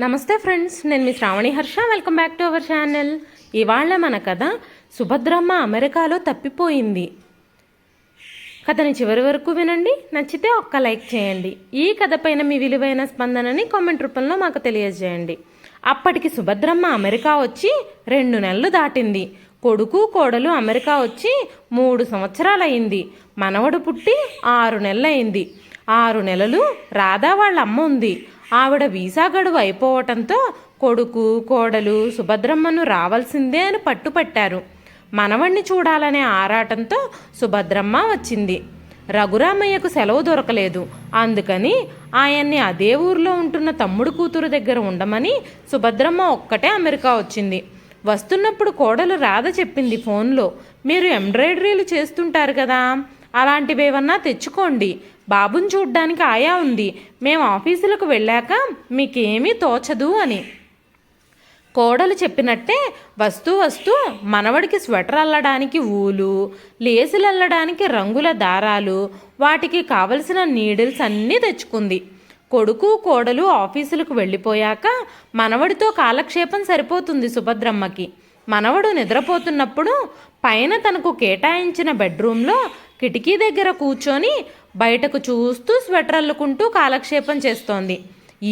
నమస్తే ఫ్రెండ్స్, నేను మీ Sravani Harsha. Welcome back to our channel. ఇవాళ మన కథ సుభద్రమ్మ అమెరికాలో తప్పిపోయింది. కథని చివరి వరకు వినండి. నచ్చితే ఒక్క లైక్ చేయండి. ఈ కథ పైన మీ విలువైన స్పందనని కామెంట్ రూపంలో మాకు తెలియజేయండి. అప్పటికి సుభద్రమ్మ అమెరికా వచ్చి 2 నెలలు దాటింది. కొడుకు కోడలు అమెరికా వచ్చి 3 సంవత్సరాలయ్యింది. మనవడు పుట్టి 6 నెలలైంది. 6 నెలలు రాధా వాళ్ళ అమ్మ ఉంది. ఆవిడ వీసా గడువు అయిపోవటంతో కొడుకు కోడలు సుభద్రమ్మను రావాల్సిందే అని పట్టుపట్టారు. మనవణ్ణి చూడాలనే ఆరాటంతో సుభద్రమ్మ వచ్చింది. రఘురామయ్యకు సెలవు దొరకలేదు. అందుకని ఆయన్ని అదే ఊర్లో ఉంటున్న తమ్ముడు కూతురు దగ్గర ఉండమని సుభద్రమ్మ ఒక్కటే అమెరికా వచ్చింది. వస్తున్నప్పుడు కోడలు రాధ చెప్పింది ఫోన్లో, మీరు ఎంబ్రాయిడరీలు చేస్తుంటారు కదా, అలాంటివేవన్నా తెచ్చుకోండి. బాబుని చూడ్డానికి ఆయా ఉంది. మేము ఆఫీసులకు వెళ్ళాక మీకేమీ తోచదు అని. కోడలు చెప్పినట్టే వస్తూ వస్తూ మనవడికి స్వెటర్ అల్లడానికి ఊలు, లేసులు అల్లడానికి రంగుల దారాలు, వాటికి కావలసిన నీడిల్స్ అన్నీ తెచ్చుకుంది. కొడుకు కోడలు ఆఫీసులకు వెళ్ళిపోయాక మనవడితో కాలక్షేపం సరిపోతుంది సుభద్రమ్మకి. మనవడు నిద్రపోతున్నప్పుడు పైన తనకు కేటాయించిన బెడ్రూమ్లో కిటికీ దగ్గర కూర్చొని బయటకు చూస్తూ స్వెటర్ అల్లుకుంటూ కాలక్షేపం చేస్తోంది.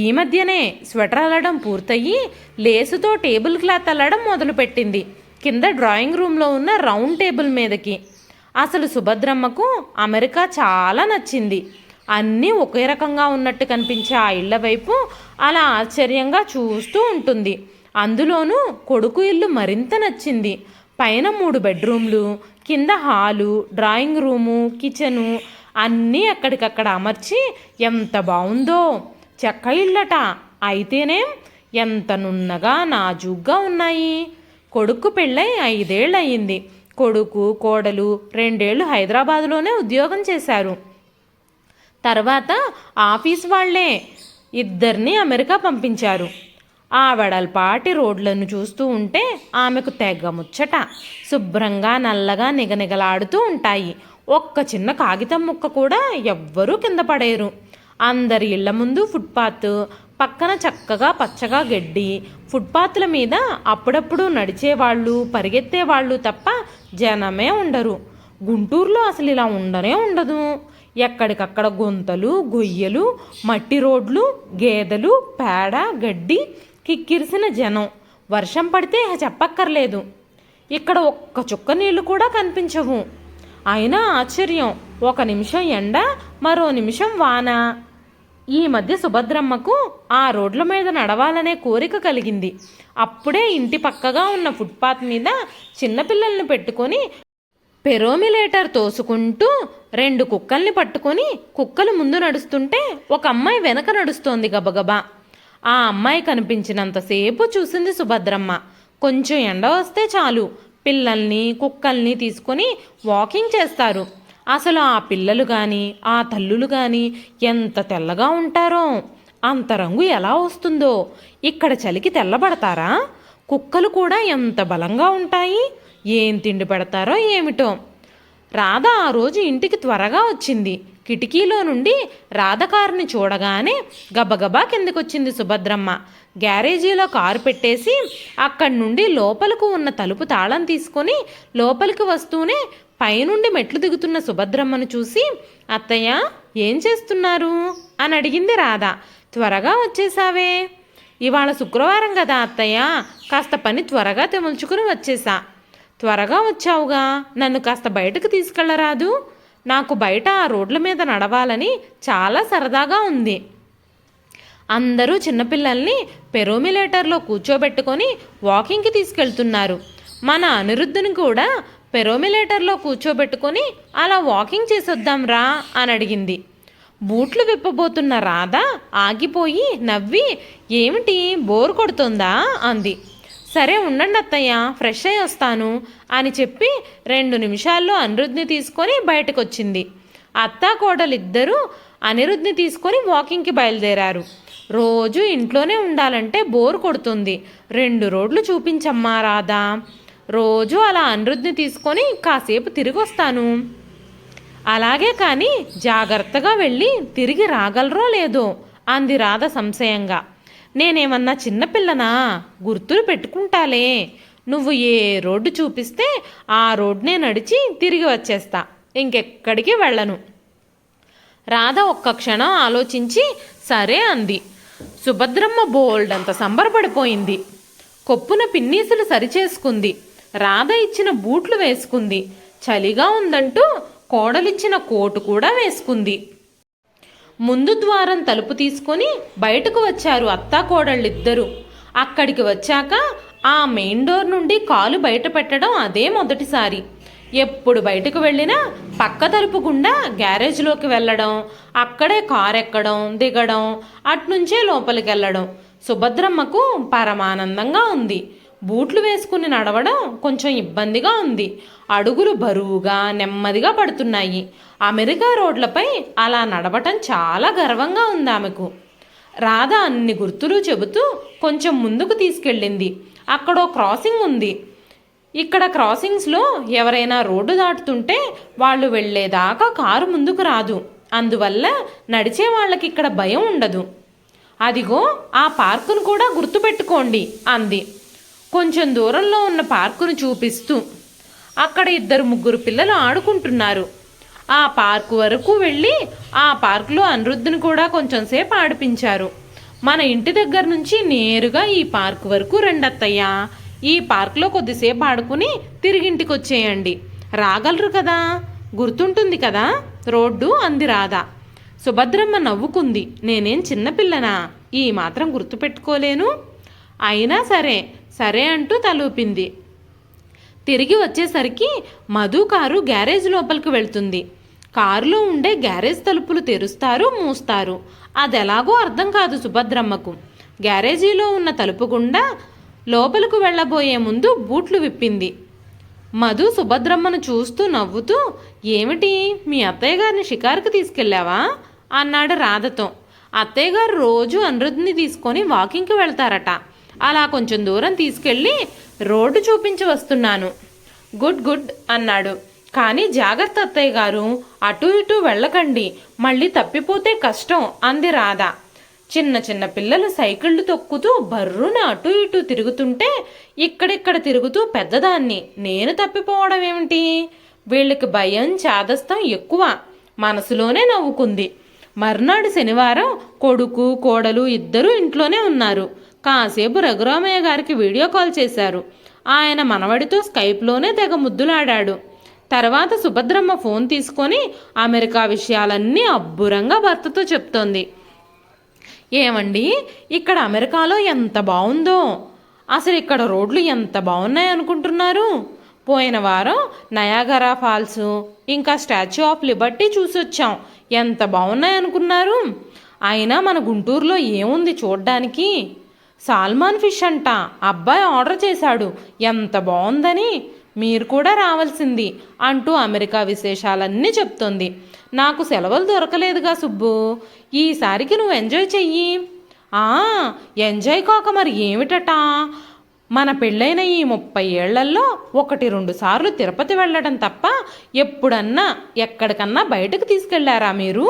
ఈ మధ్యనే స్వెటర్ అల్లడం పూర్తయ్యి లేసుతో టేబుల్ క్లాత్ అల్లడం మొదలుపెట్టింది, కింద డ్రాయింగ్ రూమ్లో ఉన్న రౌండ్ టేబుల్ మీదకి. అసలు సుభద్రమ్మకు అమెరికా చాలా నచ్చింది. అన్నీ ఒకే రకంగా ఉన్నట్టు కనిపించే ఆ ఇళ్ల వైపు అలా ఆశ్చర్యంగా చూస్తూ ఉంటుంది. అందులోనూ కొడుకు ఇల్లు మరింత నచ్చింది. పైన 3 బెడ్రూమ్లు, కింద హాలు, డ్రాయింగ్ రూము, కిచెను అన్నీ అక్కడికక్కడ అమర్చి ఎంత బాగుందో. చెక్క ఇళ్ళట, అయితేనేం ఎంత నున్నగా నాజూగ్గా ఉన్నాయి. కొడుకు పెళ్ళై 5 ఏళ్ళు అయ్యింది. కొడుకు కోడలు 2 ఏళ్ళు హైదరాబాదులోనే ఉద్యోగం చేశారు. తర్వాత ఆఫీస్ వాళ్లే ఇద్దరిని అమెరికా పంపించారు. ఆ వెడల్పాటి రోడ్లను చూస్తూ ఉంటే ఆమెకు తెగ ముచ్చట. శుభ్రంగా నల్లగా నిగనిగలాడుతూ ఉంటాయి. ఒక్క చిన్న కాగితం ముక్క కూడా ఎవ్వరూ కింద పడేరు. అందరి ఇళ్ల ముందు ఫుట్పాత్, పక్కన చక్కగా పచ్చగా గడ్డి. ఫుట్పాత్ల మీద అప్పుడప్పుడు నడిచేవాళ్ళు పరిగెత్తేవాళ్ళు తప్ప జనమే ఉండరు. గుంటూరులో అసలు ఇలా ఉండనే ఉండదు. ఎక్కడికక్కడ గుంతలు, గొయ్యలు, మట్టి రోడ్లు, గేదెలు, పేడ, గడ్డి, కిక్కిరిసిన జనం. వర్షం పడితే చెప్పక్కర్లేదు. ఇక్కడ ఒక్క చుక్క నీళ్లు కూడా కనిపించవు. అయినా ఆశ్చర్యం, ఒక నిమిషం ఎండ, మరో నిమిషం వాన. ఈ మధ్య సుభద్రమ్మకు ఆ రోడ్ల మీద నడవాలనే కోరిక కలిగింది. అప్పుడే ఇంటి పక్కగా ఉన్న ఫుట్పాత్ మీద చిన్నపిల్లల్ని పెట్టుకొని పెరోమిలేటర్ తోసుకుంటూ 2 కుక్కల్ని పట్టుకొని కుక్కలు ముందు నడుస్తుంటే ఒక అమ్మాయి వెనక నడుస్తోంది గబగబా. ఆ అమ్మాయి కనిపించినంతసేపు చూసింది సుభద్రమ్మ. కొంచెం ఎండ వస్తే చాలు పిల్లల్ని కుక్కల్ని తీసుకొని వాకింగ్ చేస్తారు. అసలు ఆ పిల్లలు కానీ ఆ తల్లులు కానీ ఎంత తెల్లగా ఉంటారో, అంత రంగు ఎలా వస్తుందో. ఇక్కడ చలికి తెల్లబడతారా? కుక్కలు కూడా ఎంత బలంగా ఉంటాయి. ఏం తిండి పెడతారో ఏమిటో. రాధ ఆ రోజు ఇంటికి త్వరగా వచ్చింది. కిటికీలో నుండి రాధ కారుని చూడగానే గబగబా కిందకొచ్చింది సుభద్రమ్మ. గ్యారేజీలో కారు పెట్టేసి అక్కడి నుండి లోపలకు ఉన్న తలుపు తాళం తీసుకొని లోపలికి వస్తూనే పైనుండి మెట్లు దిగుతున్న సుభద్రమ్మను చూసి, అత్తయ్య ఏం చేస్తున్నారు అని అడిగింది రాధ. త్వరగా వచ్చేసావే. ఇవాళ శుక్రవారం కదా అత్తయ్య, కాస్త పని త్వరగా తెముల్చుకుని వచ్చేసా. త్వరగా వచ్చావుగా, నన్ను కాస్త బయటకు తీసుకెళ్లరాదు? నాకు బయట ఆ రోడ్ల మీద నడవాలని చాలా సరదాగా ఉంది. అందరూ చిన్నపిల్లల్ని పెరోమిలేటర్లో కూర్చోబెట్టుకొని వాకింగ్కి తీసుకెళ్తున్నారు. మన అనిరుద్ధుని కూడా పెరోమిలేటర్లో కూర్చోబెట్టుకొని అలా వాకింగ్ చేసొద్దాం రా అని అడిగింది. బూట్లు విప్పబోతున్న రాధ ఆగిపోయి నవ్వి, ఏమిటి బోర్ కొడుతుందా అంది. సరే ఉండండి అత్తయ్య, ఫ్రెష్ అయి వస్తాను అని చెప్పి 2 నిమిషాల్లో అనిరుద్ధిని తీసుకొని బయటకు వచ్చింది. అత్తా కోడలిద్దరూ అనిరుద్ధిని తీసుకొని వాకింగ్కి బయలుదేరారు. రోజు ఇంట్లోనే ఉండాలంటే బోర్ కొడుతుంది. 2 రోడ్లు చూపించమ్మా రాధా. రోజు అలా అనిరుద్ధిని తీసుకొని కాసేపు తిరిగి వస్తాను. అలాగే కానీ జాగ్రత్తగా వెళ్ళి తిరిగి రాగలరో లేదో అంది రాధ సంశయంగా. నేనేమన్నా చిన్నపిల్లనా? గుర్తులు పెట్టుకుంటాలే. నువ్వు ఏ రోడ్డు చూపిస్తే ఆ రోడ్నే నడిచి తిరిగి వచ్చేస్తా, ఇంకెక్కడికి వెళ్ళను. రాధ ఒక్క క్షణం ఆలోచించి సరే అంది. సుభద్రమ్మ బోల్డంత సంబరపడిపోయింది. కొప్పున పిన్నీసులు సరిచేసుకుంది. రాధ ఇచ్చిన బూట్లు వేసుకుంది. చలిగా ఉందంటూ కోడలిచ్చిన కోటు కూడా వేసుకుంది. ముందు ద్వారం తలుపు తీసుకొని బయటకు వచ్చారు అత్తా కోడళ్ళిద్దరూ. అక్కడికి వచ్చాక ఆ మెయిన్ డోర్ నుండి కాలు బయట పెట్టడం అదే మొదటిసారి. ఎప్పుడు బయటకు వెళ్ళినా పక్క తలుపు గుండా గ్యారేజ్లోకి వెళ్ళడం, అక్కడే కారు ఎక్కడం దిగడం, అట్నుంచే లోపలికి వెళ్ళడం సుభద్రమ్మకు పరమానందంగా ఉంది. బూట్లు వేసుకుని నడవడం కొంచెం ఇబ్బందిగా ఉంది. అడుగులు బరువుగా నెమ్మదిగా పడుతున్నాయి. అమెరికా రోడ్లపై అలా నడవటం చాలా గర్వంగా ఉంది ఆమెకు. రాధ అన్ని గుర్తులు చెబుతూ కొంచెం ముందుకు తీసుకెళ్ళింది. అక్కడో క్రాసింగ్ ఉంది. ఇక్కడ క్రాసింగ్స్లో ఎవరైనా రోడ్డు దాటుతుంటే వాళ్ళు వెళ్ళేదాకా కారు ముందుకు రాదు. అందువల్ల నడిచే వాళ్ళకి ఇక్కడ భయం ఉండదు. అదిగో ఆ పార్కును కూడా గుర్తుపెట్టుకోండి అంది కొంచెం దూరంలో ఉన్న పార్కును చూపిస్తూ. అక్కడ 2-3 పిల్లలు ఆడుకుంటున్నారు. ఆ పార్కు వరకు వెళ్ళి ఆ పార్కులో అనిరుద్ధిని కూడా కొంచెం సేపు ఆడిపించారు. మన ఇంటి దగ్గర నుంచి నేరుగా ఈ పార్కు వరకు రండత్తయ్యా, ఈ పార్కులో కొద్దిసేపు ఆడుకుని తిరిగింటికి వచ్చేయండి, రాగలరు కదా, గుర్తుంటుంది కదా రోడ్డు అంది రాధ. సుభద్రమ్మ నవ్వుకుంది. నేనేం చిన్నపిల్లనా, ఈ మాత్రం గుర్తుపెట్టుకోలేను? అయినా సరే సరే అంటూ తలూపింది. తిరిగి వచ్చేసరికి మధు కారు గ్యారేజ్ లోపలికి వెళ్తుంది. కారులో ఉండే గ్యారేజ్ తలుపులు తెరుస్తారు మూస్తారు. అదెలాగో అర్థం కాదు సుభద్రమ్మకు. గ్యారేజీలో ఉన్న తలుపు గుండా లోపలికి వెళ్ళబోయే ముందు బూట్లు విప్పింది. మధు సుభద్రమ్మను చూస్తూ నవ్వుతూ, ఏమిటి మీ అత్తయ్య గారిని షికారుకి తీసుకెళ్ళావా అన్నాడు రాధతో. అత్తయ్య గారు రోజు అనిరుద్ధిని తీసుకొని వాకింగ్కి వెళ్తారట. అలా కొంచెం దూరం తీసుకెళ్ళి రోడ్డు చూపించి వస్తున్నాను. గుడ్ గుడ్ అన్నాడు. కానీ జాగ్రత్త అత్తయ్య గారు, అటు ఇటు వెళ్ళకండి, మళ్ళీ తప్పిపోతే కష్టం అంది రాధ. చిన్న చిన్న పిల్లలు సైకిళ్ళు తొక్కుతూ బర్రున అటు ఇటు తిరుగుతుంటే ఇక్కడిక్కడ తిరుగుతూ పెద్దదాన్ని నేను తప్పిపోవడం ఏమిటి? వీళ్ళకి భయం చాదస్తం ఎక్కువ. మనసులోనే నవ్వుకుంది. మర్నాడు శనివారం కొడుకు కోడలు ఇద్దరూ ఇంట్లోనే ఉన్నారు. కాసేపు రఘురామయ్య గారికి వీడియో కాల్ చేశారు. ఆయన మనవడితో స్కైప్లోనే తెగ ముద్దులాడాడు. తర్వాత సుభద్రమ్మ ఫోన్ తీసుకొని అమెరికా విషయాలన్నీ అబ్బురంగా భర్తతో చెప్తోంది. ఏమండి, ఇక్కడ అమెరికాలో ఎంత బాగుందో, అసలు ఇక్కడ రోడ్లు ఎంత బాగున్నాయి అనుకుంటున్నారు? పోయిన వారం నయాగరా ఫాల్స్ ఇంకా స్టాచ్యూ ఆఫ్ లిబర్టీ చూసొచ్చాం. ఎంత బాగున్నాయి అనుకున్నారు? అయినా మన గుంటూరులో ఏముంది చూడ్డానికి? సాల్మాన్ ఫిష్ అంట, అబ్బాయి ఆర్డర్ చేశాడు, ఎంత బాగుందని, మీరు కూడా రావాల్సింది అంటూ అమెరికా విశేషాలన్నీ చెప్తోంది. నాకు సెలవులు దొరకలేదుగా సుబ్బు, ఈసారికి నువ్వు ఎంజాయ్ చెయ్యి. ఎంజాయ్ కాక మరి ఏమిటట? మన పెళ్ళైన ఈ 30 ఏళ్లలో 1-2 సార్లు తిరుపతి వెళ్ళడం తప్ప ఎప్పుడన్నా ఎక్కడికన్నా బయటకు తీసుకెళ్లారా మీరు?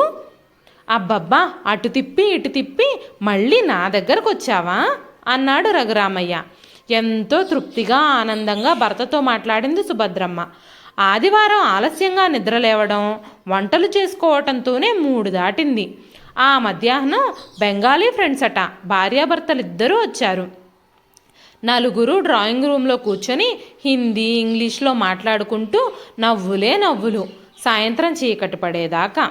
అబ్బబ్బా, అటు తిప్పి ఇటు తిప్పి మళ్ళీ నా దగ్గరకు వచ్చావా అన్నాడు రఘురామయ్య. ఎంతో తృప్తిగా ఆనందంగా భర్తతో మాట్లాడింది సుభద్రమ్మ. ఆదివారం ఆలస్యంగా నిద్రలేవడం, వంటలు చేసుకోవటంతోనే 3 దాటింది. ఆ మధ్యాహ్నం బెంగాలీ ఫ్రెండ్స్ అట, భార్యాభర్తలిద్దరూ వచ్చారు. 4 డ్రాయింగ్ రూమ్లో కూర్చొని హిందీ ఇంగ్లీష్లో మాట్లాడుకుంటూ నవ్వులే నవ్వులు సాయంత్రం చీకటి పడేదాకా.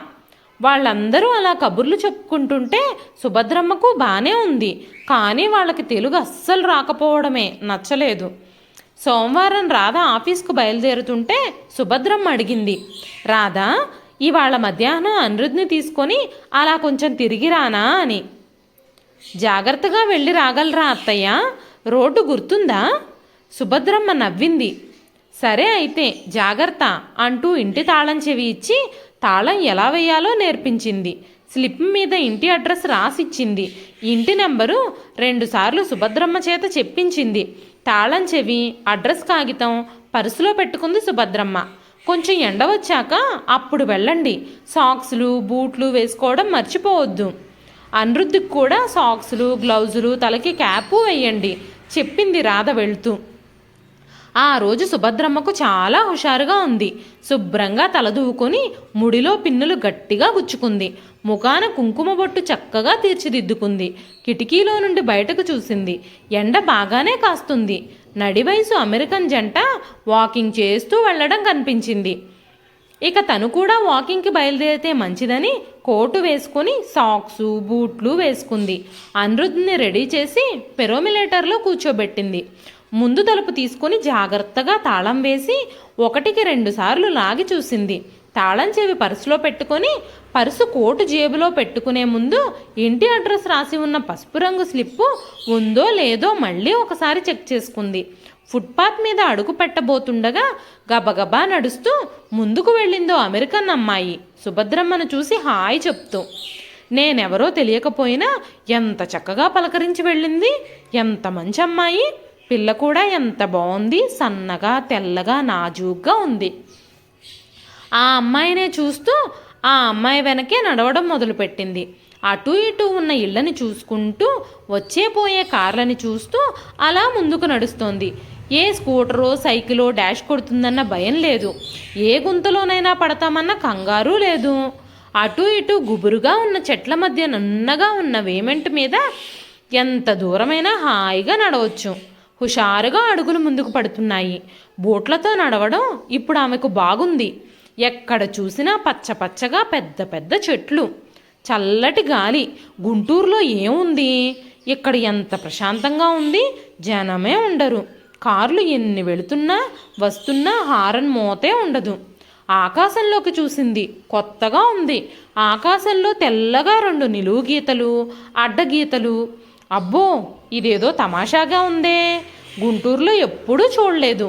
వాళ్ళందరూ అలా కబుర్లు చెప్పుకుంటుంటే సుభద్రమ్మకు బానే ఉంది. కానీ వాళ్ళకి తెలుగు అస్సలు రాకపోవడమే నచ్చలేదు. సోమవారం రాధ ఆఫీస్కు బయలుదేరుతుంటే సుభద్రమ్మ అడిగింది, రాధా, ఇవాళ మధ్యాహ్నం అనిరుద్ధిని తీసుకొని అలా కొంచెం తిరిగి రానా అని. జాగ్రత్తగా వెళ్ళి రాగలరా అత్తయ్య, రోడ్డు గుర్తుందా? సుభద్రమ్మ నవ్వింది. సరే అయితే జాగ్రత్త అంటూ ఇంటి తాళం చెవి ఇచ్చి తాళం ఎలా వేయాలో నేర్పించింది. స్లిప్ మీద ఇంటి అడ్రస్ రాసిచ్చింది. ఇంటి నెంబరు 2 సార్లు సుభద్రమ్మ చేత చెప్పించింది. తాళం చెవి, అడ్రస్ కాగితం పర్సులో పెట్టుకుంది సుభద్రమ్మ. కొంచెం ఎండ వచ్చాక అప్పుడు వెళ్ళండి, సాక్స్లు బూట్లు వేసుకోవడం మర్చిపోవద్దు. అనిరుద్ధికి కూడా సాక్సులు, గ్లౌజులు, తలకి క్యాపు వేయండి చెప్పింది రాధ వెళ్తూ. ఆ రోజు సుభద్రమ్మకు చాలా హుషారుగా ఉంది. శుభ్రంగా తలదూకొని ముడిలో పిన్నులు గట్టిగా గుచ్చుకుంది. ముఖాన కుంకుమ బొట్టు చక్కగా తీర్చిదిద్దుకుంది. కిటికీలో నుండి బయటకు చూసింది. ఎండ బాగానే కాస్తుంది. నడివయసు అమెరికన్ జంట వాకింగ్ చేస్తూ వెళ్ళడం కనిపించింది. ఇక తను కూడా వాకింగ్కి బయలుదేరితే మంచిదని కోటు వేసుకుని సాక్సు, బూట్లు వేసుకుంది. అనిరుద్ధ్ని రెడీ చేసి పెరోమిలేటర్లో కూర్చోబెట్టింది. ముందు తలుపు తీసుకుని జాగ్రత్తగా తాళం వేసి 1-2 సార్లు లాగి చూసింది. తాళం చెవి పర్సులో పెట్టుకొని పర్సు కోటు జేబులో పెట్టుకునే ముందు ఇంటి అడ్రస్ రాసి ఉన్న పసుపు రంగు స్లిప్పు ఉందో లేదో మళ్ళీ ఒకసారి చెక్ చేసుకుంది. ఫుట్పాత్ మీద అడుగు పెట్టబోతుండగా గబగబా నడుస్తూ ముందుకు వెళ్ళిందో అమెరికన్ అమ్మాయి సుభద్రమ్మను చూసి హాయ్ చెప్తూ. నేనెవరో తెలియకపోయినా ఎంత చక్కగా పలకరించి వెళ్ళింది. ఎంత మంచి అమ్మాయి. పిల్ల కూడా ఎంత బాగుంది. సన్నగా, తెల్లగా, నాజూగ్గా ఉంది. ఆ అమ్మాయినే చూస్తూ ఆ అమ్మాయి వెనకే నడవడం మొదలుపెట్టింది. అటు ఇటు ఉన్న ఇళ్ళని చూసుకుంటూ వచ్చే పోయే కార్లని చూస్తూ అలా ముందుకు నడుస్తోంది. ఏ స్కూటరో సైకిలో డాష్ కొడుతుందన్న భయం లేదు. ఏ గుంతలోనైనా పడతామన్న కంగారు లేదు. అటు ఇటు గుబురుగా ఉన్న చెట్ల మధ్య నున్నగా ఉన్న వేమెంట్ మీద ఎంత దూరమైనా హాయిగా నడవచ్చు. హుషారుగా అడుగులు ముందుకు పడుతున్నాయి. బోట్లతో నడవడం ఇప్పుడు ఆమెకు బాగుంది. ఎక్కడ చూసినా పచ్చ పచ్చగా పెద్ద పెద్ద చెట్లు, చల్లటి గాలి. గుంటూరులో ఏముంది, ఇక్కడ ఎంత ప్రశాంతంగా ఉంది. జనమే ఉండరు. కార్లు ఎన్ని వెళుతున్నా వస్తున్నా హారన్ మోతే ఉండదు. ఆకాశంలోకి చూసింది. కొత్తగా ఉంది. ఆకాశంలో తెల్లగా 2 నిలువు గీతలు, అడ్డగీతలు. అబ్బో, ఇదేదో తమాషాగా ఉందే. గుంటూరులో ఎప్పుడూ చూడలేదు.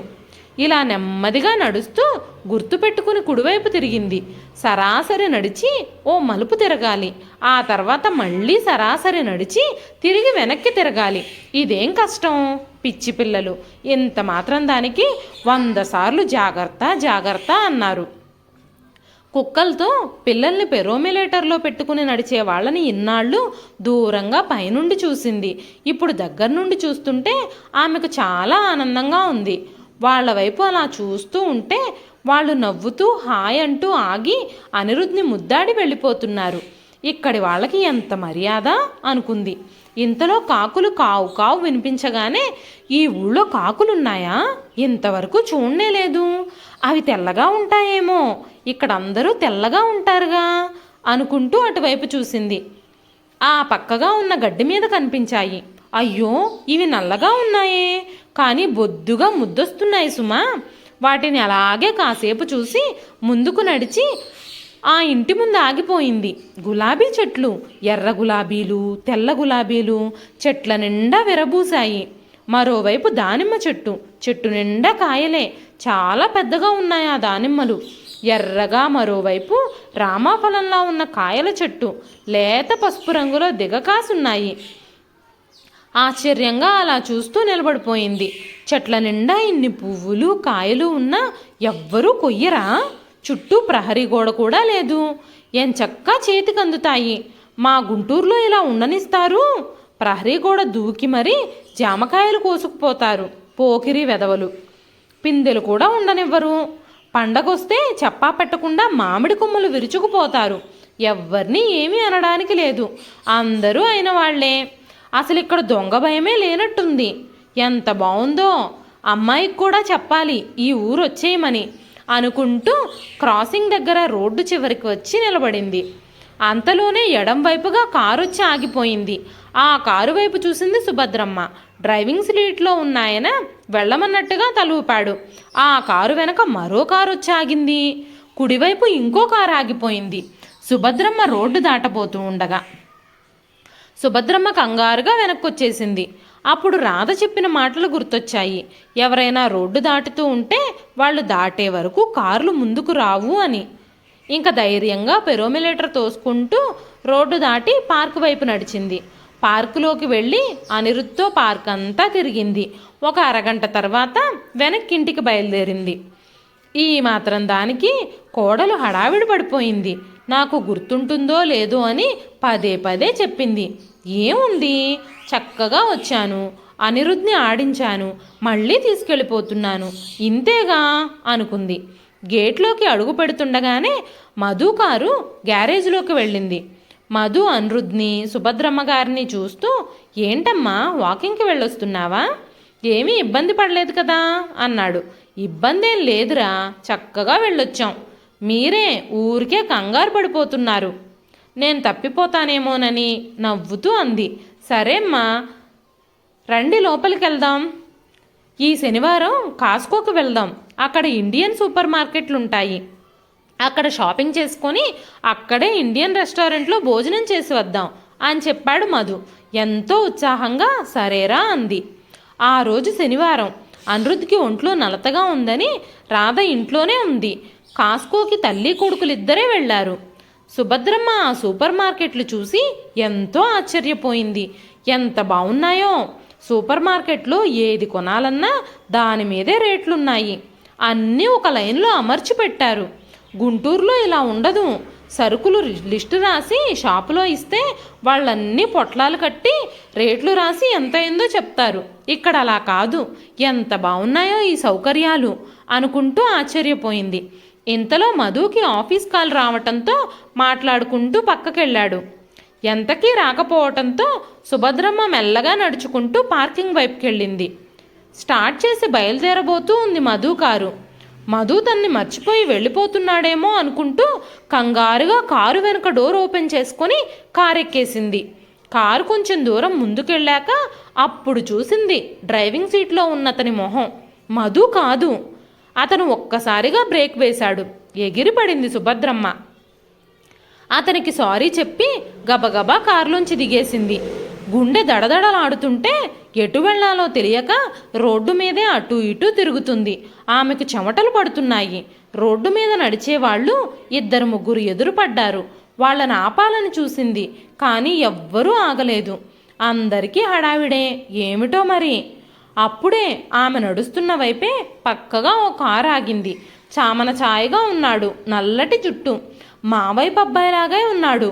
ఇలా నెమ్మదిగా నడుస్తూ గుర్తుపెట్టుకుని కుడివైపు తిరిగింది. సరాసరి నడిచి ఓ మలుపు తిరగాలి. ఆ తర్వాత మళ్ళీ సరాసరి నడిచి తిరిగి వెనక్కి తిరగాలి. ఇదేం కష్టం. పిచ్చి పిల్లలు ఇంత మాత్రం దానికి 100 సార్లు జాగ్రత్త జాగ్రత్త అన్నారు. కుక్కలతో పిల్లల్ని పెరోమిలేటర్లో పెట్టుకుని నడిచే వాళ్ళని ఇన్నాళ్ళు దూరంగా పైనుండి చూసింది. ఇప్పుడు దగ్గర నుండి చూస్తుంటే ఆమెకు చాలా ఆనందంగా ఉంది. వాళ్ళ వైపు అలా చూస్తూ ఉంటే వాళ్ళు నవ్వుతూ హాయ్ అంటూ ఆగి అనిరుద్ధ్ని ముద్దాడి వెళ్ళిపోతున్నారు. ఇక్కడి వాళ్ళకి ఎంత మర్యాద అనుకుంది. ఇంతలో కాకులు కావు కావు వినిపించగానే ఈ ఊళ్ళో కాకులున్నాయా? ఇంతవరకు చూడనే లేదు. అవి తెల్లగా ఉంటాయేమో, ఇక్కడ అందరూ తెల్లగా ఉంటారుగా అనుకుంటూ అటువైపు చూసింది. ఆ పక్కగా ఉన్న గడ్డి మీద కనిపించాయి. అయ్యో, ఇవి నల్లగా ఉన్నాయే, కానీ బొద్దుగా ముద్దొస్తున్నాయి సుమా. వాటిని అలాగే కాసేపు చూసి ముందుకు నడిచి ఆ ఇంటి ముందు ఆగిపోయింది. గులాబీ చెట్లు, ఎర్ర గులాబీలు, తెల్ల గులాబీలు చెట్ల నిండా విరబూసాయి. మరోవైపు దానిమ్మ చెట్టు, చెట్టు నిండా కాయలే. చాలా పెద్దగా ఉన్నాయి ఆ దానిమ్మలు. ఎర్రగా మరోవైపు రామాఫలంలా ఉన్న కాయల చెట్టు లేత పసుపు రంగులో దిగకాసున్నాయి. ఆశ్చర్యంగా అలా చూస్తూ నిలబడిపోయింది. చెట్ల నిండా ఇన్ని పువ్వులు కాయలు ఉన్నా ఎవ్వరూ కొయ్యరా? చుట్టూ ప్రహరీ గోడ కూడా లేదు. ఎంచక్కా చేతికి అందుతాయి. మా గుంటూరులో ఇలా ఉండనిస్తారు? ప్రహరీ గోడ దూకి మరీ జామకాయలు కోసుకుపోతారు పోకిరి వెధవలు. పిందెలు కూడా ఉండనివ్వరు. పండగొస్తే చెప్పా పెట్టకుండా మామిడి కొమ్మలు విరుచుకుపోతారు. ఎవ్వరినీ ఏమీ అనడానికి లేదు. అందరూ అయిన వాళ్లే. అసలు ఇక్కడ దొంగ భయమే లేనట్టుంది. ఎంత బాగుందో. అమ్మాయికి కూడా చెప్పాలి ఈ ఊరు వచ్చేయమని అనుకుంటూ క్రాసింగ్ దగ్గర రోడ్డు చివరికి వచ్చి నిలబడింది. అంతలోనే ఎడం వైపుగా కారు వచ్చి ఆగిపోయింది. ఆ కారు వైపు చూసింది సుభద్రమ్మ. డ్రైవింగ్ సీట్లో ఉన్నాయన వెళ్ళమన్నట్టుగా తలూపాడు. ఆ కారు వెనక మరో కారు వచ్చి ఆగింది. కుడివైపు ఇంకో కారు ఆగిపోయింది. సుభద్రమ్మ రోడ్డు దాటబోతూ ఉండగా సుభద్రమ్మ కంగారుగా వెనక్కొచ్చేసింది. అప్పుడు రాధ చెప్పిన మాటలు గుర్తొచ్చాయి. ఎవరైనా రోడ్డు దాటుతూ ఉంటే వాళ్ళు దాటే వరకు కార్లు ముందుకు రావు అని. ఇంకా ధైర్యంగా పెరోమిలేటర్ తోసుకుంటూ రోడ్డు దాటి పార్కు వైపు నడిచింది. పార్కులోకి వెళ్ళి అనిరుద్ధ్తో పార్క్ అంతా తిరిగింది. ఒక అరగంట తర్వాత వెనక్కింటికి బయలుదేరింది. ఈ మాత్రం దానికి కోడలు హడావిడి పడిపోయింది. నాకు గుర్తుంటుందో లేదో అని పదే పదే చెప్పింది. ఏముంది, చక్కగా వచ్చాను, అనిరుద్ని ఆడించాను, మళ్ళీ తీసుకెళ్ళిపోతున్నాను, ఇంతేగా అనుకుంది. గేట్లోకి అడుగు పెడుతుండగానే మధు కారు గ్యారేజ్లోకి వెళ్ళింది. మధు అనిరుద్ని, సుభద్రమ్మ గారిని చూస్తూ, ఏంటమ్మా వాకింగ్కి వెళ్ళొస్తున్నావా? ఏమీ ఇబ్బంది పడలేదు కదా అన్నాడు. ఇబ్బందేం లేదురా, చక్కగా వెళ్ళొచ్చాం. మీరే ఊరికే కంగారు పడిపోతున్నారు. నేను తప్పిపోతానేమోనని నవ్వుతూ అంది. సరేమ్మా, రండి లోపలికి వెళ్దాం. ఈ శనివారం కాస్కోకి వెళ్దాం. అక్కడ ఇండియన్ సూపర్ మార్కెట్లు ఉంటాయి. అక్కడ షాపింగ్ చేసుకొని అక్కడే ఇండియన్ రెస్టారెంట్లో భోజనం చేసి వద్దాం అని చెప్పాడు మధు. ఎంతో ఉత్సాహంగా సరేరా అంది. ఆ రోజు శనివారం. అనిరుద్ధ్కి ఒంట్లో నలతగా ఉందని రాధ ఇంట్లోనే ఉంది. కాస్కోకి తల్లి కొడుకులిద్దరే వెళ్లారు. సుభద్రమ్మ ఆ సూపర్ మార్కెట్లు చూసి ఎంతో ఆశ్చర్యపోయింది. ఎంత బాగున్నాయో! సూపర్ మార్కెట్లో ఏది కొనాలన్నా దాని మీదే రేట్లున్నాయి. అన్నీ ఒక లైన్లో అమర్చి పెట్టారు. గుంటూరులో ఇలా ఉండదు. సరుకులు లిస్టు రాసి షాపులో ఇస్తే వాళ్ళన్నీ పొట్లాలు కట్టి రేట్లు రాసి ఎంత అయిందో చెప్తారు. ఇక్కడ అలా కాదు. ఎంత బాగున్నాయో ఈ సౌకర్యాలు అనుకుంటూ ఆశ్చర్యపోయింది. ఇంతలో మధుకి ఆఫీస్ కాల్ రావటంతో మాట్లాడుకుంటూ పక్కకెళ్ళాడు. ఎంతకీ రాకపోవటంతో సుభద్రమ్మ మెల్లగా నడుచుకుంటూ పార్కింగ్ వైపుకెళ్ళింది. స్టార్ట్ చేసి బయలుదేరబోతూ ఉంది మధు కారు. మధు తన్ని మర్చిపోయి వెళ్ళిపోతున్నాడేమో అనుకుంటూ కంగారుగా కారు వెనుక డోర్ ఓపెన్ చేసుకొని కారెక్కేసింది. కారు కొంచెం దూరం ముందుకెళ్ళాక అప్పుడు చూసింది డ్రైవింగ్ సీట్లో ఉన్నతని మొహం. మధు కాదు. అతను ఒక్కసారిగా బ్రేక్ వేశాడు. ఎగిరిపడింది సుభద్రమ్మ. అతనికి సారీ చెప్పి గబగబా కారులోంచి దిగేసింది. గుండె దడదడలాడుతుంటే ఎటు వెళ్లాలో తెలియక రోడ్డు మీదే అటూ ఇటూ తిరుగుతుంది. ఆమెకు చెమటలు పడుతున్నాయి. రోడ్డు మీద నడిచేవాళ్లు 2-3 ఎదురుపడ్డారు. వాళ్ళని ఆపాలని చూసింది, కానీ ఎవ్వరూ ఆగలేదు. అందరికీ హడావిడే. ఏమిటో మరి. అప్పుడే ఆమె నడుస్తున్న వైపే పక్కగా ఓ కారు ఆగింది. చామన ఛాయగా ఉన్నాడు, నల్లటి జుట్టు, మావైపు అబ్బాయిలాగే ఉన్నాడు.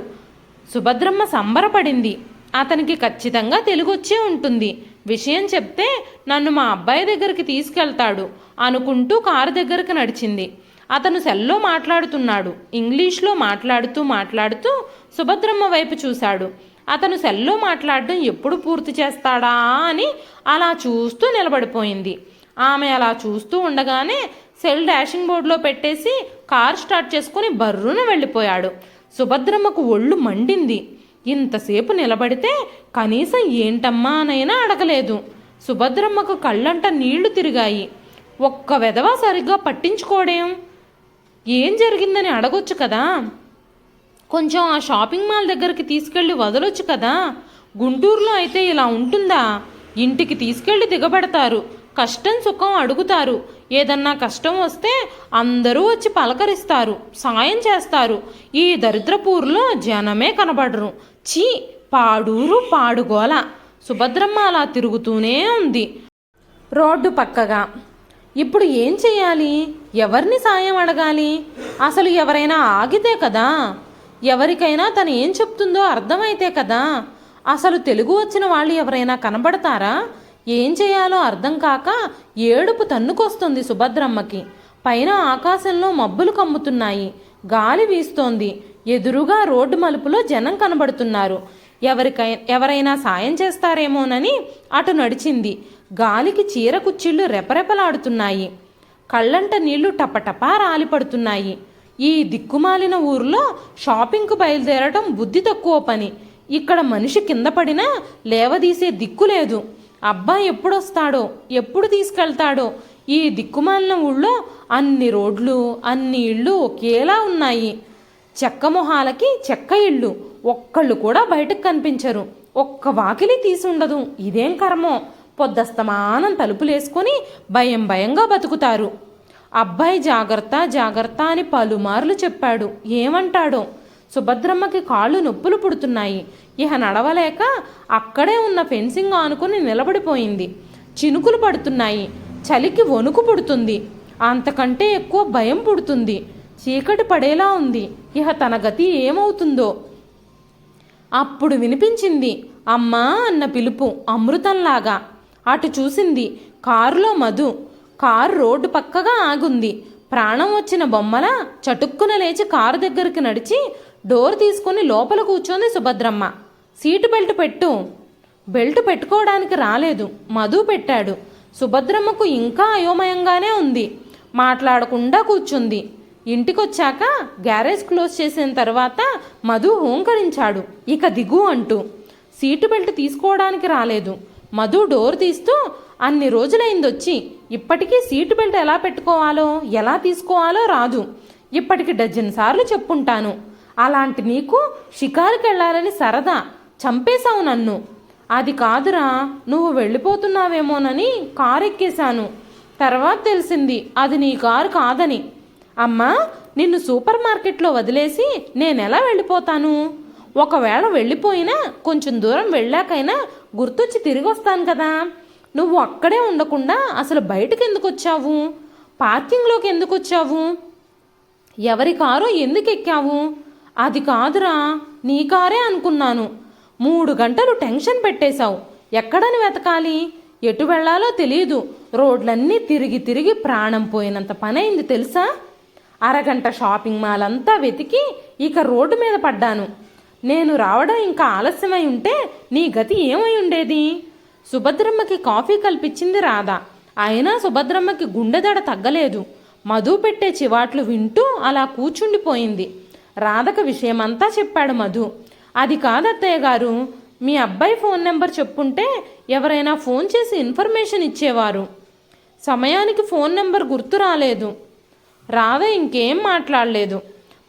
సుభద్రమ్మ సంబరపడింది. అతనికి ఖచ్చితంగా తెలుగొచ్చే ఉంటుంది. విషయం చెప్తే నన్ను మా అబ్బాయి దగ్గరికి తీసుకెళ్తాడు అనుకుంటూ కారు దగ్గరికి నడిచింది. అతను సెల్లో మాట్లాడుతున్నాడు. ఇంగ్లీష్లో మాట్లాడుతూ సుభద్రమ్మ వైపు చూశాడు. అతను సెల్లో మాట్లాడడం ఎప్పుడు పూర్తి చేస్తాడా అని అలా చూస్తూ నిలబడిపోయింది. ఆమె అలా చూస్తూ ఉండగానే సెల్ డాషింగ్ బోర్డులో పెట్టేసి కార్ స్టార్ట్ చేసుకుని బర్రున వెళ్ళిపోయాడు. సుభద్రమ్మకు ఒళ్ళు మండింది. ఇంతసేపు నిలబడితే కనీసం ఏంటమ్మా అనైనా అడగలేదు. సుభద్రమ్మకు కళ్ళంట నీళ్లు తిరిగాయి. ఒక్క వెధవ సరిగ్గా పట్టించుకోడేం. ఏం జరిగిందని అడగొచ్చు కదా. కొంచెం ఆ షాపింగ్ మాల్ దగ్గరికి తీసుకెళ్ళి వదలొచ్చు కదా. గుంటూరులో అయితే ఇలా ఉంటుందా? ఇంటికి తీసుకెళ్ళి దిగబెడతారు, కష్టం సుఖం అడుగుతారు. ఏదన్నా కష్టం వస్తే అందరూ వచ్చి పలకరిస్తారు, సాయం చేస్తారు. ఈ దరిద్రపూర్లో జనమే కనబడరు. చీ, పాడూరు పాడుగోల. సుభద్రమ్మ అలా తిరుగుతూనే ఉంది రోడ్డు పక్కగా. ఇప్పుడు ఏం చెయ్యాలి? ఎవరిని సాయం అడగాలి? అసలు ఎవరైనా ఆగితే కదా. ఎవరికైనా తను ఏం చెప్తుందో అర్థమైతే కదా. అసలు తెలుగు వచ్చిన వాళ్ళు ఎవరైనా కనబడతారా? ఏం చేయాలో అర్థం కాక ఏడుపు తన్నుకొస్తుంది సుభద్రమ్మకి. పైన ఆకాశంలో మబ్బులు కమ్ముతున్నాయి. గాలి వీస్తోంది. ఎదురుగా రోడ్డు మలుపులో జనం కనబడుతున్నారు. ఎవరైనా సాయం చేస్తారేమోనని అటు నడిచింది. గాలికి చీర కుచ్చిళ్ళు రెపరెపలాడుతున్నాయి. కళ్ళంట నీళ్లు టపటపా రాలిపడుతున్నాయి. ఈ దిక్కుమాలిన ఊర్లో షాపింగ్కు బయలుదేరటం బుద్ధి తక్కువ పని. ఇక్కడ మనిషి కింద పడినా లేవదీసే దిక్కు లేదు. అబ్బాయి ఎప్పుడొస్తాడో, ఎప్పుడు తీసుకెళ్తాడో. ఈ దిక్కుమాలిన ఊళ్ళో అన్ని రోడ్లు, అన్ని ఇళ్ళు ఒకేలా ఉన్నాయి. చెక్క మొహాలకి చెక్క ఇళ్ళు. ఒక్కళ్ళు కూడా బయటకు కనిపించరు. ఒక్క వాకిలి తీసుండదు. ఇదేం కర్మో. పొద్దస్తమానం తలుపులేసుకొని భయం భయంగా బతుకుతారు. అబ్బాయి జాగ్రత్త జాగ్రత్త అని పలుమార్లు చెప్పాడు. ఏమంటాడో. సుభద్రమ్మకి కాళ్ళు నొప్పులు పుడుతున్నాయి. ఇహ నడవలేక అక్కడే ఉన్న ఫెన్సింగ్ ఆనుకుని నిలబడిపోయింది. చినుకులు పడుతున్నాయి. చలికి వణుకు పుడుతుంది. అంతకంటే ఎక్కువ భయం పుడుతుంది. చీకటి పడేలా ఉంది. ఇహ తన గతి ఏమవుతుందో. అప్పుడు వినిపించింది అమ్మా అన్న పిలుపు అమృతంలాగా. అటు చూసింది. కారులో మధు. కారు రోడ్డు పక్కగా ఆగుంది. ప్రాణం వచ్చిన బొమ్మల చటుక్కున లేచి కారు దగ్గరికి నడిచి డోర్ తీసుకుని లోపల కూర్చొంది సుభద్రమ్మ. సీటు బెల్ట్ పెట్టు. బెల్ట్ పెట్టుకోవడానికి రాలేదు. మధు పెట్టాడు. సుభద్రమ్మకు ఇంకా అయోమయంగానే ఉంది. మాట్లాడకుండా కూర్చుంది. ఇంటికొచ్చాక గ్యారేజ్ క్లోజ్ చేసిన తర్వాత మధు హూంకరించాడు ఇక దిగు అంటూ. సీటు బెల్ట్ తీసుకోవడానికి రాలేదు. మధు డోర్ తీస్తూ అన్ని రోజులైందొచ్చి ఇప్పటికీ సీటు బెల్ట్ ఎలా పెట్టుకోవాలో ఎలా తీసుకోవాలో రాదు. ఇప్పటికి డజన్ సార్లు చెప్పుంటాను. అలాంటి నీకు షికారుకి వెళ్ళాలని సరదా. చంపేశావు నన్ను. అది కాదురా, నువ్వు వెళ్ళిపోతున్నావేమోనని కారు ఎక్కేశాను. తర్వాత తెలిసింది అది నీ కారు కాదని. అమ్మా, నిన్ను సూపర్ మార్కెట్లో వదిలేసి నేనెలా వెళ్ళిపోతాను? ఒకవేళ వెళ్ళిపోయినా కొంచెం దూరం వెళ్ళాకైనా గుర్తొచ్చి తిరిగి వస్తాను కదా. నువ్వు అక్కడే ఉండకుండా అసలు బయటకు ఎందుకు వచ్చావు? పార్కింగ్లోకి ఎందుకు వచ్చావు? ఎవరి కారో ఎందుకు ఎక్కావు? అది కాదురా, నీ కారే అనుకున్నాను. 3 గంటలు టెన్షన్ పెట్టేశావు. ఎక్కడని వెతకాలి? ఎటు వెళ్లాలో తెలియదు. రోడ్లన్నీ తిరిగి తిరిగి ప్రాణం పోయినంత పనైంది తెలుసా? అరగంట షాపింగ్ మాల్ అంతా వెతికి ఇక రోడ్డు మీద పడ్డాను. నేను రావడం ఇంకా ఆలస్యమై ఉంటే నీ గతి ఏమై ఉండేది? సుభద్రమ్మకి కాఫీ కల్పించింది రాధ. అయినా సుభద్రమ్మకి గుండెదడ తగ్గలేదు. మధు పెట్టే చివాట్లు వింటూ అలా కూర్చుండిపోయింది. రాధకు విషయమంతా చెప్పాడు మధు. అది కాదు అత్తయ్య గారు, మీ అబ్బాయి ఫోన్ నెంబర్ చెప్పుంటే ఎవరైనా ఫోన్ చేసి ఇన్ఫర్మేషన్ ఇచ్చేవారు. సమయానికి ఫోన్ నెంబర్ గుర్తు రాలేదు. రాధ ఇంకేం మాట్లాడలేదు.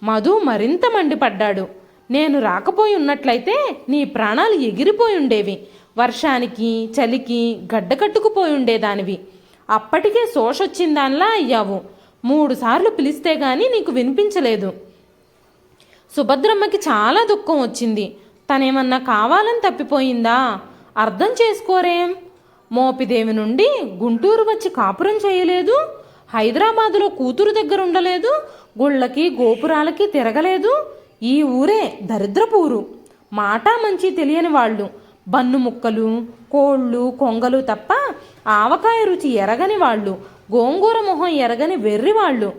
మధు మరింత మండిపడ్డాడు. నేను రాకపోయి ఉన్నట్లయితే నీ ప్రాణాలు ఎగిరిపోయి ఉండేవి. వర్షానికి చలికి గడ్డకట్టుకుపోయి ఉండేదానివి. అప్పటికే శోషొచ్చిందానిలా అయ్యావు. 3 సార్లు పిలిస్తే గాని నీకు వినిపించలేదు. సుభద్రమ్మకి చాలా దుఃఖం వచ్చింది. తనేమన్నా కావాలని తప్పిపోయిందా? అర్థం చేసుకోరేం? మోపిదేవి నుండి గుంటూరు వచ్చి కాపురం చేయలేదు. హైదరాబాదులో కూతురు దగ్గర ఉండలేదు. గుళ్ళకి గోపురాలకి తిరగలేదు. ఈ ఊరే దరిద్రపూరు. మాట మంచి తెలియని వాళ్ళు. బన్ను ముక్కలు కోళ్ళు కొంగలు తప్ప ఆవకాయ రుచి ఎరగని వాళ్ళు. గోంగూర మొహం ఎరగని వెర్రివాళ్ళు.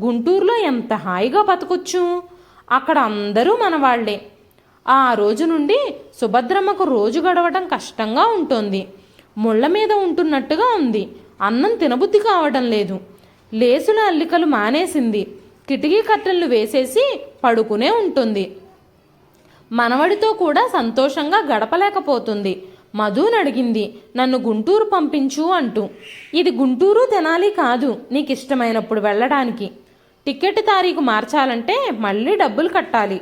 గుంటూరులో ఎంత హాయిగా బతకొచ్చు. అక్కడ అందరూ మనవాళ్లే. ఆ రోజు నుండి సుభద్రమ్మకు రోజు గడవటం కష్టంగా ఉంటుంది. ముళ్ళ మీద ఉంటున్నట్టుగా ఉంది. అన్నం తినబుద్ధి కావడం లేదు. లేసుల అల్లికలు మానేసింది. కిటికీ కట్టెలు వేసేసి పడుకునే ఉంటుంది. మనవడితో కూడా సంతోషంగా గడపలేకపోతుంది. మధుని అడిగింది, నన్ను గుంటూరు పంపించు అంటూ. ఇది గుంటూరు తెనాలి కాదు, నీకు ఇష్టమైనప్పుడు వెళ్ళడానికి. టికెట్ తారీఖు మార్చాలంటే మళ్ళీ డబ్బులు కట్టాలి.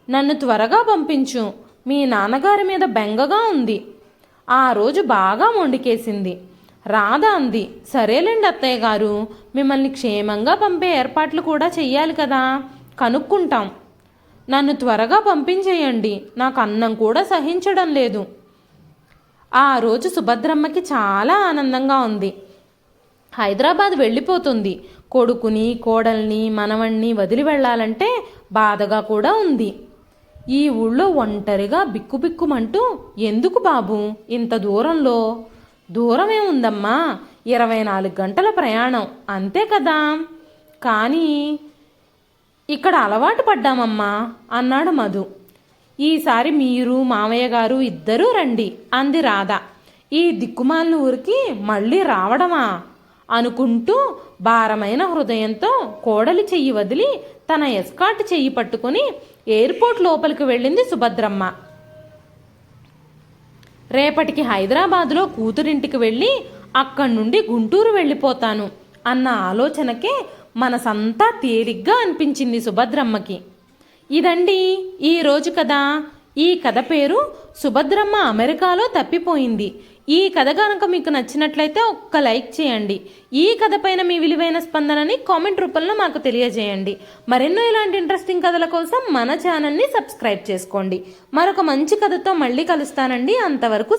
నన్ను త్వరగా పంపించు. మీ నాన్నగారి మీద బెంగగా ఉంది. ఆ రోజు బాగా మొండికేసింది. రాధ అంది, సరేలేండి అత్తయ్య గారు, మిమ్మల్ని క్షేమంగా పంపే ఏర్పాట్లు కూడా చెయ్యాలి కదా, కనుక్కుంటాం. నన్ను త్వరగా పంపించేయండి. నాకు అన్నం కూడా సహించడం లేదు. ఆ రోజు సుభద్రమ్మకి చాలా ఆనందంగా ఉంది. హైదరాబాద్ వెళ్ళిపోతుంది. కొడుకుని కోడల్ని మనవణ్ణి వదిలి వెళ్ళాలంటే బాధగా కూడా ఉంది. ఈ ఊళ్ళో ఒంటరిగా బిక్కుబిక్కుమంటూ ఎందుకు బాబు ఇంత దూరంలో? దూరమే ఉందమ్మా, 24 గంటల ప్రయాణం అంతే కదా. కానీ ఇక్కడ అలవాటు పడ్డామమ్మా అన్నాడు మధు. ఈసారి మీరు మామయ్య గారు ఇద్దరూ రండి అంది రాధ. ఈ దిక్కుమాలిన ఊరికి మళ్ళీ రావడమా అనుకుంటూ భారమైన హృదయంతో కోడలి చెయ్యి వదిలి తన ఎస్కాట్ చెయ్యి పట్టుకుని ఎయిర్పోర్ట్ లోపలికి వెళ్ళింది సుభద్రమ్మ. రేపటికి హైదరాబాదులో కూతురింటికి వెళ్ళి అక్కడి నుండి గుంటూరు వెళ్ళిపోతాను అన్న ఆలోచనకే మనసంతా తేలిగ్గా అనిపించింది సుభద్రమ్మకి. ఇదండి ఈరోజు కథ. ఈ కథ పేరు సుభద్రమ్మ అమెరికాలో తప్పిపోయింది. ఈ కథ కనుక మీకు నచ్చినట్లయితే ఒక్క లైక్ చేయండి. ఈ కథ పైన మీ విలువైన స్పందనని కామెంట్ రూపంలో మాకు తెలియజేయండి. మరెన్నో ఇలాంటి ఇంట్రెస్టింగ్ కథల కోసం మన ఛానల్ని సబ్స్క్రైబ్ చేసుకోండి. మరొక మంచి కథతో మళ్ళీ కలుస్తానండి. అంతవరకు